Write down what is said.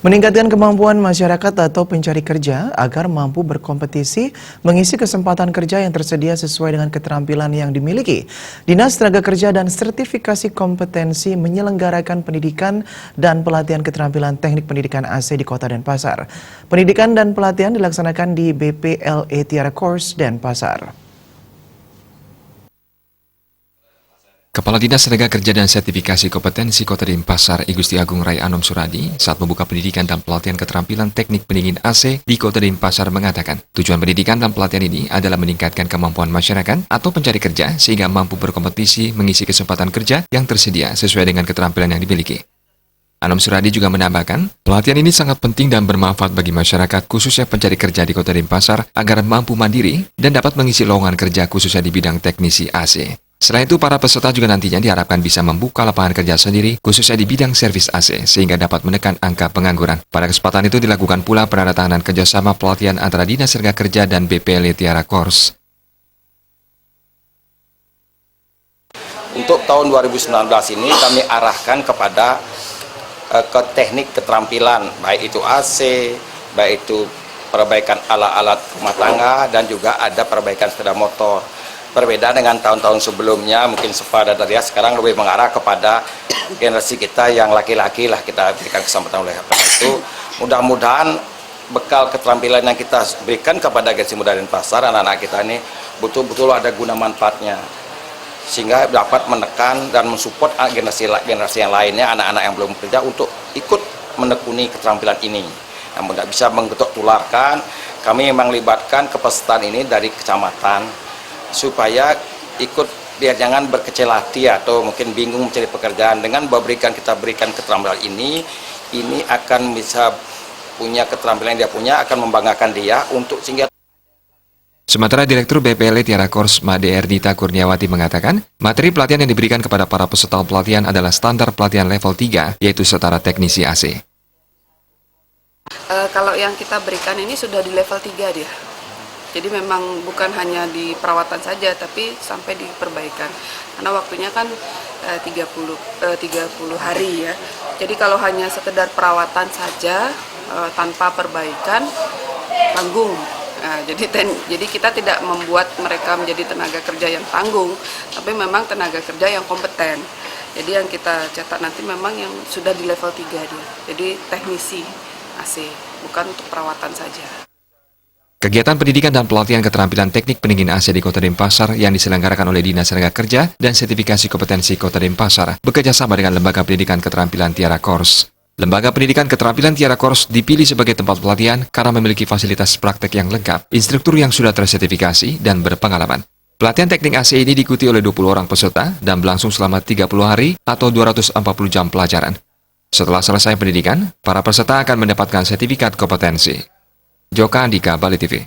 Meningkatkan kemampuan masyarakat atau pencari kerja agar mampu berkompetisi mengisi kesempatan kerja yang tersedia sesuai dengan keterampilan yang dimiliki. Dinas Tenaga Kerja dan Sertifikasi Kompetensi menyelenggarakan pendidikan dan pelatihan keterampilan teknik pendidikan AC di Kota Denpasar. Pendidikan dan pelatihan dilaksanakan di BPLE Tiara Course Denpasar. Kepala Dinas Tenaga Kerja dan Sertifikasi Kompetensi Kota Denpasar, I Gusti Agung Rai Anom Suradi, saat membuka pendidikan dan pelatihan keterampilan teknik pendingin AC di Kota Denpasar mengatakan, tujuan pendidikan dan pelatihan ini adalah meningkatkan kemampuan masyarakat atau pencari kerja sehingga mampu berkompetisi mengisi kesempatan kerja yang tersedia sesuai dengan keterampilan yang dimiliki. Anom Suradi juga menambahkan, pelatihan ini sangat penting dan bermanfaat bagi masyarakat khususnya pencari kerja di Kota Denpasar agar mampu mandiri dan dapat mengisi lowongan kerja khususnya di bidang teknisi AC. Selain itu, para peserta juga nantinya diharapkan bisa membuka lapangan kerja sendiri, khususnya di bidang servis AC, sehingga dapat menekan angka pengangguran. Pada kesempatan itu dilakukan pula penandatanganan kerjasama pelatihan antara Dinas Tenaga Kerja dan BPLE Tiara Course. Untuk tahun 2019 ini kami arahkan kepada ke teknik keterampilan, baik itu AC, baik itu perbaikan alat-alat rumah tangga, dan juga ada perbaikan sepeda motor. Berbeda dengan tahun-tahun sebelumnya, mungkin Sepa dan Daria sekarang lebih mengarah kepada generasi kita yang laki-laki lah, kita berikan kesempatan oleh karena itu. Mudah-mudahan bekal keterampilan yang kita berikan kepada generasi muda Denpasar, anak-anak kita ini betul-betul ada guna manfaatnya, sehingga dapat menekan dan mensupport generasi yang lainnya, anak-anak yang belum kerja untuk ikut menekuni keterampilan ini. Namun tidak bisa menggetok tularkan, kami memang libatkan kepesertaan ini dari kecamatan, supaya ikut, biar jangan berkecil hati atau mungkin bingung mencari pekerjaan. Dengan kita berikan keterampilan ini akan bisa punya keterampilan yang dia punya, akan membanggakan dia untuk sehingga. Sementara Direktur BPLE Tiara Course Made Erdita Kurniawati mengatakan, materi pelatihan yang diberikan kepada para peserta pelatihan adalah standar pelatihan level 3, yaitu setara teknisi AC. Kalau yang kita berikan ini sudah di level 3 dia. Jadi memang bukan hanya di perawatan saja, tapi sampai di perbaikan. Karena waktunya kan 30 hari ya. Jadi kalau hanya sekedar perawatan saja tanpa perbaikan, tanggung. Nah, jadi kita tidak membuat mereka menjadi tenaga kerja yang tanggung, tapi memang tenaga kerja yang kompeten. Jadi yang kita cetak nanti memang yang sudah di level 3 dia. Jadi teknisi AC, bukan untuk perawatan saja. Kegiatan pendidikan dan pelatihan keterampilan teknik pendingin AC di Kota Denpasar yang diselenggarakan oleh Dinas Tenaga Kerja dan Sertifikasi Kompetensi Kota Denpasar bekerjasama dengan Lembaga Pendidikan Keterampilan Tiara Course. Lembaga Pendidikan Keterampilan Tiara Course dipilih sebagai tempat pelatihan karena memiliki fasilitas praktek yang lengkap, instruktur yang sudah tersertifikasi, dan berpengalaman. Pelatihan teknik AC ini diikuti oleh 20 orang peserta dan berlangsung selama 30 hari atau 240 jam pelajaran. Setelah selesai pendidikan, para peserta akan mendapatkan sertifikat kompetensi. Joka Andika, Bali TV.